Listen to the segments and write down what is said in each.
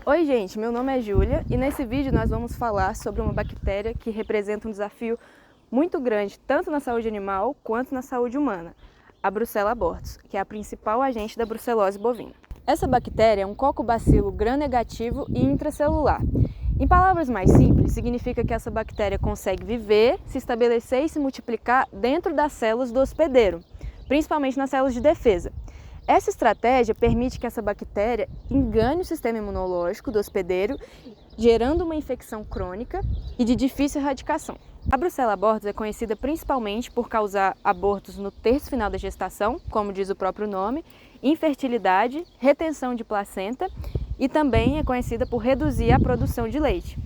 Oi gente, meu nome é Júlia e nesse vídeo nós vamos falar sobre uma bactéria que representa um desafio muito grande tanto na saúde animal quanto na saúde humana, a Brucella abortus, que é a principal agente da brucelose bovina. Essa bactéria é um cocobacilo gram-negativo e intracelular. Em palavras mais simples, significa que essa bactéria consegue viver, se estabelecer e se multiplicar dentro das células do hospedeiro, principalmente nas células de defesa. Essa estratégia permite que essa bactéria engane o sistema imunológico do hospedeiro, gerando uma infecção crônica e de difícil erradicação. A Brucella abortus é conhecida principalmente por causar abortos no terço final da gestação, como diz o próprio nome, infertilidade, retenção de placenta e também é conhecida por reduzir a produção de leite.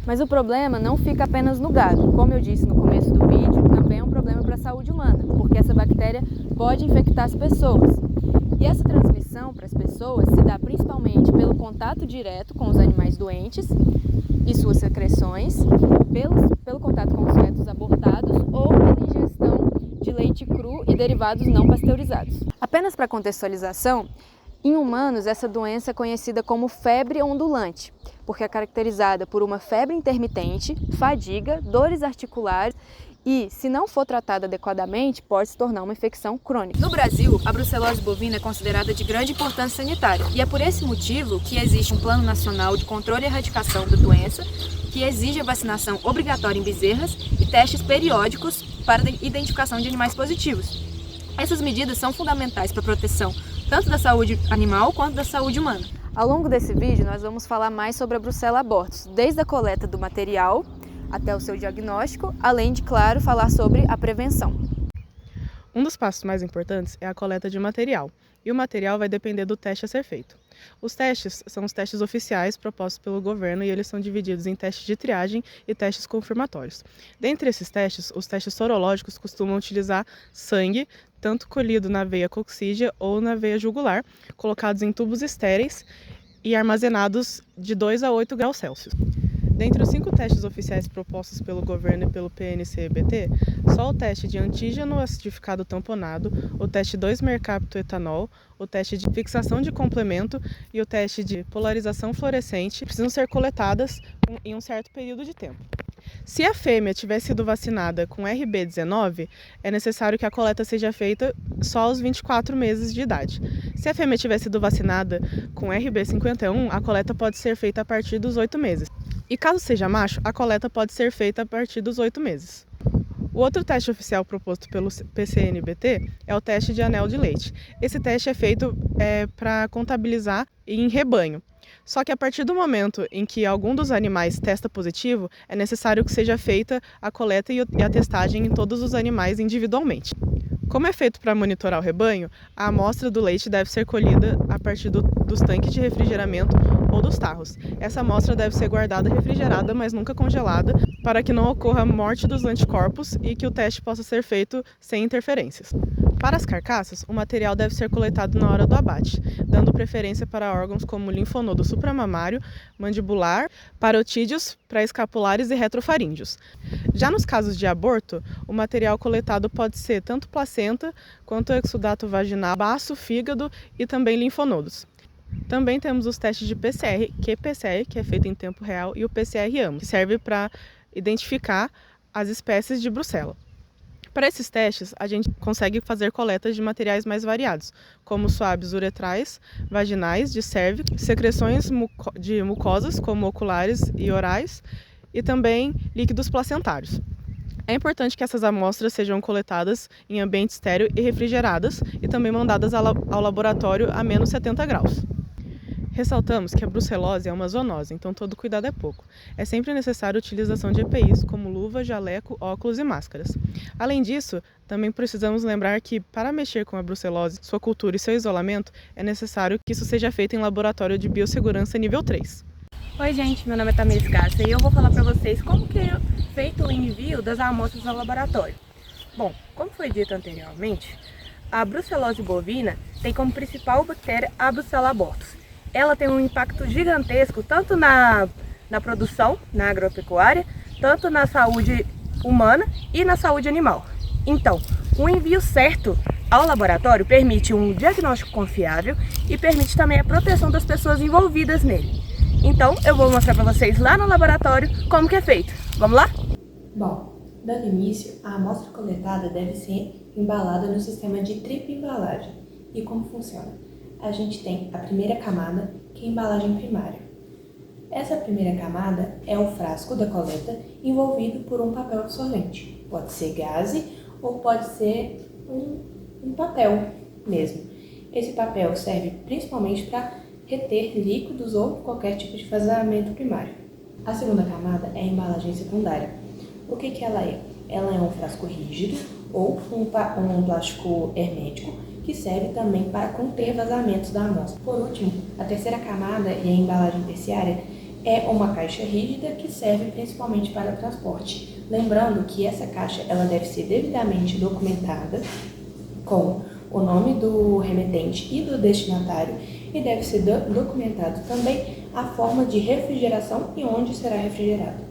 Mas o problema não fica apenas no gado. Como eu disse no começo do vídeo, também é um problema para a saúde humana, porque essa bactéria pode infectar as pessoas. E essa transmissão para as pessoas se dá principalmente pelo contato direto com os animais doentes e suas secreções, pelo contato com os fetos abortados ou pela ingestão de leite cru e derivados não pasteurizados. Apenas para contextualização, em humanos essa doença é conhecida como febre ondulante, porque é caracterizada por uma febre intermitente, fadiga, dores articulares e, se não for tratada adequadamente, pode se tornar uma infecção crônica. No Brasil, a brucelose bovina é considerada de grande importância sanitária e é por esse motivo que existe um Plano Nacional de Controle e Erradicação da Doença que exige a vacinação obrigatória em bezerras e testes periódicos para a identificação de animais positivos. Essas medidas são fundamentais para a proteção tanto da saúde animal quanto da saúde humana. Ao longo desse vídeo, nós vamos falar mais sobre a Brucella abortus, desde a coleta do material até o seu diagnóstico, além de, claro, falar sobre a prevenção. Um dos passos mais importantes é a coleta de material, e o material vai depender do teste a ser feito. Os testes são os testes oficiais propostos pelo governo e eles são divididos em testes de triagem e testes confirmatórios. Dentre esses testes, os testes sorológicos costumam utilizar sangue, tanto colhido na veia coccígea ou na veia jugular, colocados em tubos estéreis e armazenados de 2 a 8 graus Celsius. Dentre os 5 testes oficiais propostos pelo governo e pelo PNCBT, só o teste de antígeno acidificado tamponado, o teste 2-mercaptoetanol, o teste de fixação de complemento e o teste de polarização fluorescente precisam ser coletadas em um certo período de tempo. Se a fêmea tiver sido vacinada com RB19, é necessário que a coleta seja feita só aos 24 meses de idade. Se a fêmea tiver sido vacinada com RB51, a coleta pode ser feita a partir dos 8 meses. E caso seja macho, a coleta pode ser feita a partir dos 8 meses. O outro teste oficial proposto pelo PCNBT é o teste de anel de leite. Esse teste é feito para contabilizar em rebanho. Só que a partir do momento em que algum dos animais testa positivo, é necessário que seja feita a coleta e a testagem em todos os animais individualmente. Como é feito para monitorar o rebanho, a amostra do leite deve ser colhida a partir dos tanques de refrigeramento ou dos tarros. Essa amostra deve ser guardada refrigerada, mas nunca congelada, para que não ocorra morte dos anticorpos e que o teste possa ser feito sem interferências. Para as carcaças, o material deve ser coletado na hora do abate, dando preferência para órgãos como linfonodo supramamário, mandibular, parotídeos, pré-escapulares e retrofaríngeos. Já nos casos de aborto, o material coletado pode ser tanto placenta quanto exudato vaginal, baço, fígado e também linfonodos. Também temos os testes de PCR, qPCR, que é feito em tempo real, e o PCR-AMO, que serve para identificar as espécies de brucela. Para esses testes, a gente consegue fazer coletas de materiais mais variados, como suaves uretrais, vaginais, de cérvix, secreções de mucosas, como oculares e orais, e também líquidos placentários. É importante que essas amostras sejam coletadas em ambiente estéril e refrigeradas e também mandadas ao laboratório a menos 70 graus. Ressaltamos que a brucelose é uma zoonose, então todo cuidado é pouco. É sempre necessário a utilização de EPIs, como luva, jaleco, óculos e máscaras. Além disso, também precisamos lembrar que, para mexer com a brucelose, sua cultura e seu isolamento, é necessário que isso seja feito em laboratório de biossegurança nível 3. Oi gente, meu nome é Tamires Cássia e eu vou falar para vocês como que é feito o envio das amostras ao laboratório. Bom, como foi dito anteriormente, a brucelose bovina tem como principal bactéria a Brucella abortus. Ela tem um impacto gigantesco tanto na produção, na agropecuária, tanto na saúde humana e na saúde animal. Então, o envio certo ao laboratório permite um diagnóstico confiável e permite também a proteção das pessoas envolvidas nele. Então eu vou mostrar para vocês lá no laboratório como que é feito. Vamos lá? Bom, dando início, a amostra coletada deve ser embalada no sistema de tripla embalagem. E como funciona? A gente tem a primeira camada, que é a embalagem primária. Essa primeira camada é o frasco da coleta envolvido por um papel absorvente. Pode ser gaze ou pode ser um papel mesmo. Esse papel serve principalmente para reter líquidos ou qualquer tipo de vazamento primário. A segunda camada é a embalagem secundária. O que ela é? Ela é um frasco rígido ou um plástico hermético que serve também para conter vazamentos da amostra. Por último, a terceira camada e a embalagem terciária é uma caixa rígida que serve principalmente para transporte. Lembrando que essa caixa ela deve ser devidamente documentada com o nome do remetente e do destinatário e deve ser documentado também a forma de refrigeração e onde será refrigerado.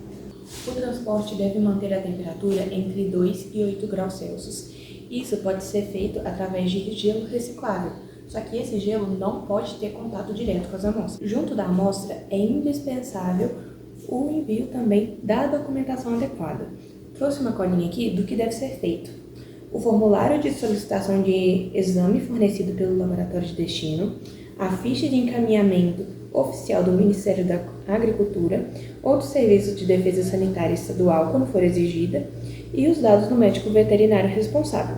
O transporte deve manter a temperatura entre 2 e 8 graus Celsius. Isso pode ser feito através de gelo reciclável, só que esse gelo não pode ter contato direto com as amostras. Junto da amostra, é indispensável o envio também da documentação adequada. Trouxe uma colinha aqui do que deve ser feito. O formulário de solicitação de exame fornecido pelo laboratório de destino, a ficha de encaminhamento oficial do Ministério da Agricultura ou do Serviço de Defesa Sanitária Estadual, quando for exigida, e os dados do médico veterinário responsável.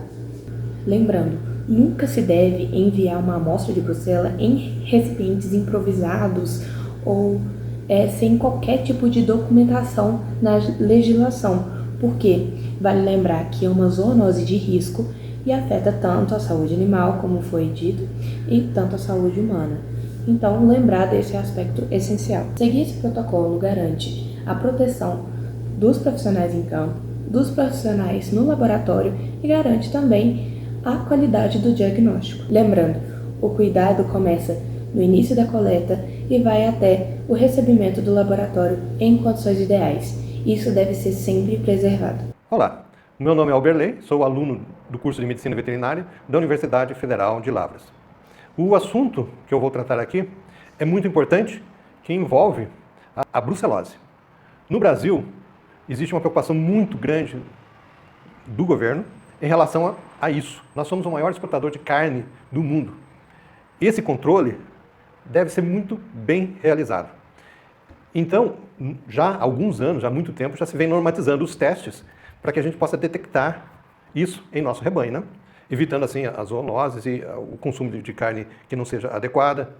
Lembrando, nunca se deve enviar uma amostra de brucela em recipientes improvisados ou sem qualquer tipo de documentação na legislação, porque vale lembrar que é uma zoonose de risco e afeta tanto a saúde animal, como foi dito, e tanto a saúde humana. Então, lembrar desse aspecto essencial. Seguir esse protocolo garante a proteção dos profissionais em campo, dos profissionais no laboratório e garante também a qualidade do diagnóstico. Lembrando, o cuidado começa no início da coleta e vai até o recebimento do laboratório em condições ideais. Isso deve ser sempre preservado. Olá, meu nome é Alberley, sou aluno do curso de Medicina Veterinária da Universidade Federal de Lavras. O assunto que eu vou tratar aqui é muito importante, que envolve a brucelose. No Brasil, existe uma preocupação muito grande do governo em relação a isso. Nós somos o maior exportador de carne do mundo. Esse controle deve ser muito bem realizado. Então, já há alguns anos, já há muito tempo, já se vem normatizando os testes para que a gente possa detectar isso em nosso rebanho, né? Evitando assim as zoonoses e o consumo de carne que não seja adequada,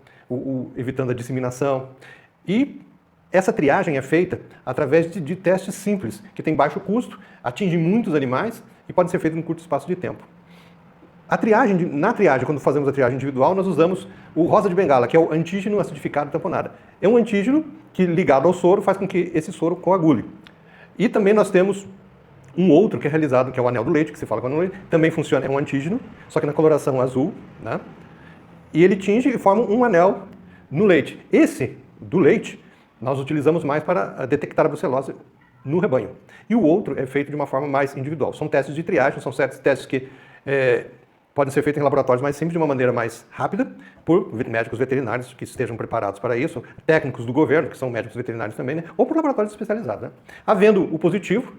evitando a disseminação. E essa triagem é feita através de testes simples, que têm baixo custo, atingem muitos animais e podem ser feitos em curto espaço de tempo. Na triagem, quando fazemos a triagem individual, nós usamos o rosa de bengala, que é o antígeno acidificado tamponado. É um antígeno que, ligado ao soro, faz com que esse soro coagule. E também nós temos um outro que é realizado, que é o anel do leite, que se fala com o anel do leite, também funciona, é um antígeno, só que na coloração azul, né? E ele tinge e forma um anel no leite. Esse, do leite, nós utilizamos mais para detectar a brucelose no rebanho. E o outro é feito de uma forma mais individual. São testes de triagem, são certos testes que podem ser feitos em laboratórios, mas sempre de uma maneira mais rápida, por médicos veterinários que estejam preparados para isso, técnicos do governo, que são médicos veterinários também, né? Ou por laboratórios especializados, né? Havendo o positivo,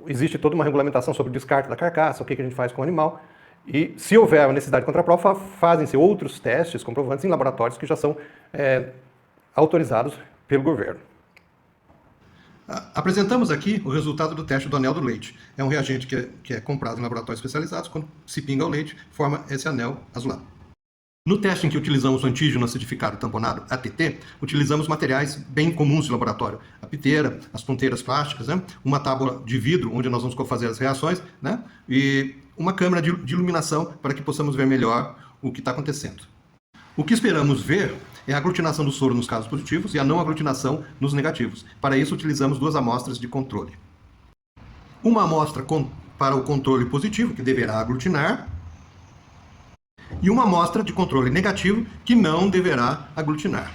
existe toda uma regulamentação sobre o descarte da carcaça, o que a gente faz com o animal, e se houver a necessidade de contraprova, fazem-se outros testes comprovantes em laboratórios que já são autorizados pelo governo. Apresentamos aqui o resultado do teste do anel do leite. É um reagente que é comprado em laboratórios especializados, quando se pinga o leite, forma esse anel azulado. No teste em que utilizamos o antígeno acidificado tamponado, ATT, utilizamos materiais bem comuns de laboratório. A piteira, as ponteiras plásticas, né? Uma tábua de vidro, onde nós vamos fazer as reações, né? E uma câmera de iluminação para que possamos ver melhor o que está acontecendo. O que esperamos ver é a aglutinação do soro nos casos positivos e a não aglutinação nos negativos. Para isso, utilizamos duas amostras de controle. Uma amostra para o controle positivo, que deverá aglutinar, e uma amostra de controle negativo, que não deverá aglutinar.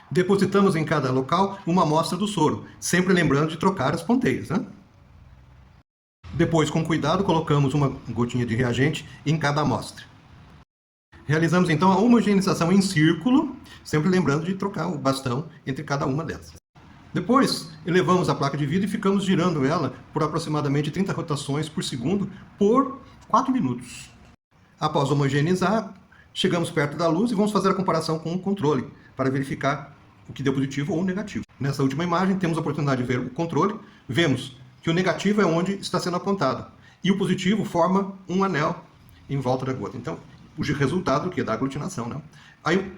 Depositamos em cada local uma amostra do soro, sempre lembrando de trocar as ponteiras, né? Depois, com cuidado, colocamos uma gotinha de reagente em cada amostra. Realizamos então a homogeneização em círculo, sempre lembrando de trocar o bastão entre cada uma delas. Depois, elevamos a placa de vidro e ficamos girando ela por aproximadamente 30 rotações por segundo por 4 minutos. Após homogeneizar, chegamos perto da luz e vamos fazer a comparação com o controle para verificar o que deu positivo ou negativo. Nessa última imagem, temos a oportunidade de ver o controle. Vemos que o negativo é onde está sendo apontado e o positivo forma um anel em volta da gota. Então, o resultado que é da aglutinação, né? Aí,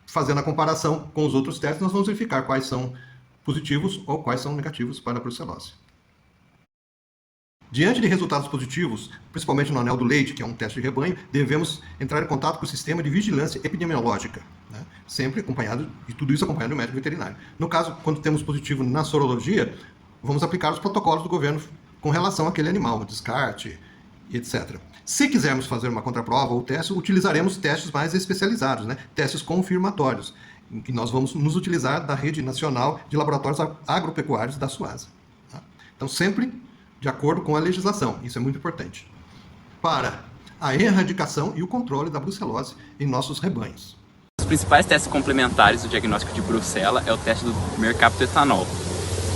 fazendo a comparação com os outros testes, nós vamos verificar quais são positivos ou quais são negativos para a brucelose. Diante de resultados positivos, principalmente no anel do leite, que é um teste de rebanho, devemos entrar em contato com o sistema de vigilância epidemiológica, né? Sempre acompanhado, e tudo isso acompanhado do médico veterinário. No caso, quando temos positivo na sorologia, vamos aplicar os protocolos do governo com relação àquele animal, descarte, etc. Se quisermos fazer uma contraprova ou teste, utilizaremos testes mais especializados, né? Testes confirmatórios, em que nós vamos nos utilizar da Rede Nacional de Laboratórios Agropecuários da Suasa. Tá? Então, sempre de acordo com a legislação, isso é muito importante, para a erradicação e o controle da brucelose em nossos rebanhos. Os principais testes complementares do diagnóstico de brucela é o teste do mercaptoetanol.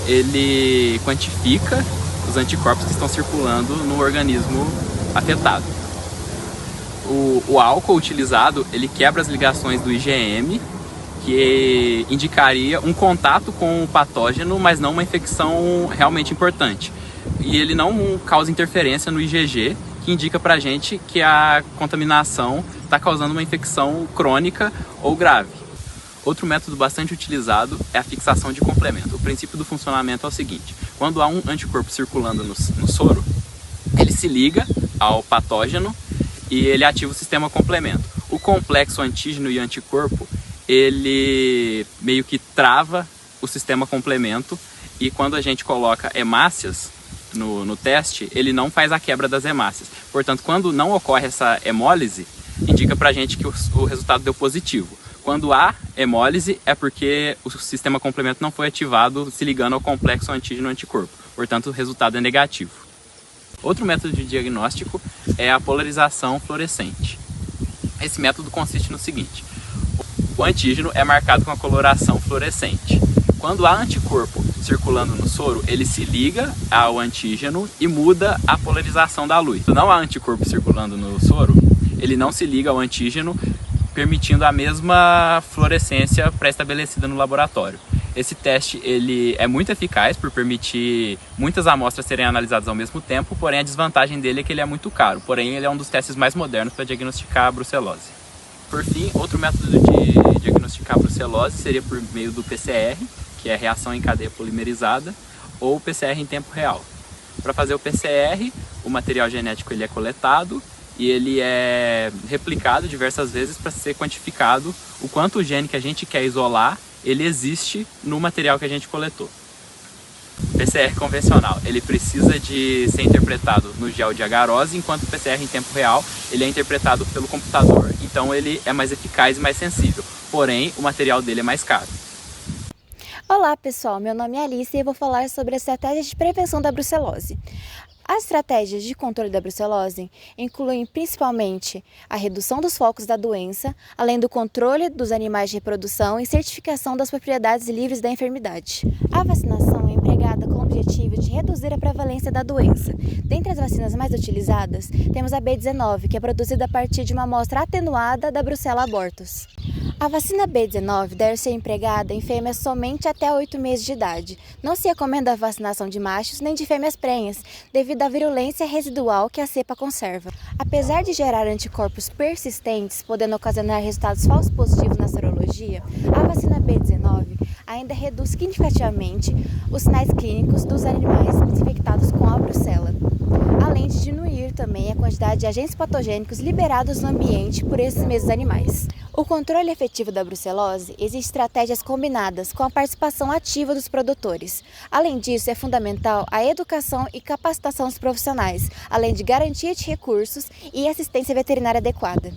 Ele quantifica os anticorpos que estão circulando no organismo afetado. O álcool utilizado, ele quebra as ligações do IgM, que indicaria um contato com o patógeno, mas não uma infecção realmente importante. E ele não causa interferência no IgG, que indica pra gente que a contaminação está causando uma infecção crônica ou grave. Outro método bastante utilizado é a fixação de complemento. O princípio do funcionamento é o seguinte: quando há um anticorpo circulando no soro, ele se liga ao patógeno e ele ativa o sistema complemento. O complexo antígeno e anticorpo, ele meio que trava o sistema complemento, e quando a gente coloca hemácias no teste, ele não faz a quebra das hemácias. Portanto, quando não ocorre essa hemólise, indica pra gente que o resultado deu positivo. Quando há hemólise, é porque o sistema complemento não foi ativado se ligando ao complexo antígeno-anticorpo. Portanto, o resultado é negativo. Outro método de diagnóstico é a polarização fluorescente. Esse método consiste no seguinte: o antígeno é marcado com a coloração fluorescente. Quando há anticorpo circulando no soro, ele se liga ao antígeno e muda a polarização da luz. Quando não há anticorpo circulando no soro, ele não se liga ao antígeno, permitindo a mesma fluorescência pré-estabelecida no laboratório. Esse teste ele é muito eficaz por permitir muitas amostras serem analisadas ao mesmo tempo, porém a desvantagem dele é que ele é muito caro. Porém, ele é um dos testes mais modernos para diagnosticar a brucelose. Por fim, outro método de diagnosticar a brucelose seria por meio do PCR, que é reação em cadeia polimerizada, ou PCR em tempo real. Para fazer o PCR, o material genético ele é coletado e ele é replicado diversas vezes para ser quantificado o quanto o gene que a gente quer isolar ele existe no material que a gente coletou. O PCR convencional, ele precisa de ser interpretado no gel de agarose, enquanto o PCR em tempo real ele é interpretado pelo computador. Então ele é mais eficaz e mais sensível, porém o material dele é mais caro. Olá pessoal, meu nome é Alice e eu vou falar sobre a estratégia de prevenção da brucelose. As estratégias de controle da brucelose incluem principalmente a redução dos focos da doença, além do controle dos animais de reprodução e certificação das propriedades livres da enfermidade. A vacinação é empregada com o objetivo de reduzir a prevalência da doença. Dentre as vacinas mais utilizadas, temos a B19, que é produzida a partir de uma amostra atenuada da Brucella abortus. A vacina B19 deve ser empregada em fêmeas somente até 8 meses de idade. Não se recomenda a vacinação de machos nem de fêmeas prenhas, devido à virulência residual que a cepa conserva. Apesar de gerar anticorpos persistentes, podendo ocasionar resultados falsos positivos na sorologia, a vacina B19 ainda reduz significativamente os sinais clínicos dos animais infectados com a brucela, além de diminuir também a quantidade de agentes patogênicos liberados no ambiente por esses mesmos animais. O controle efetivo da brucelose exige estratégias combinadas com a participação ativa dos produtores. Além disso, é fundamental a educação e capacitação dos profissionais, além de garantia de recursos e assistência veterinária adequada.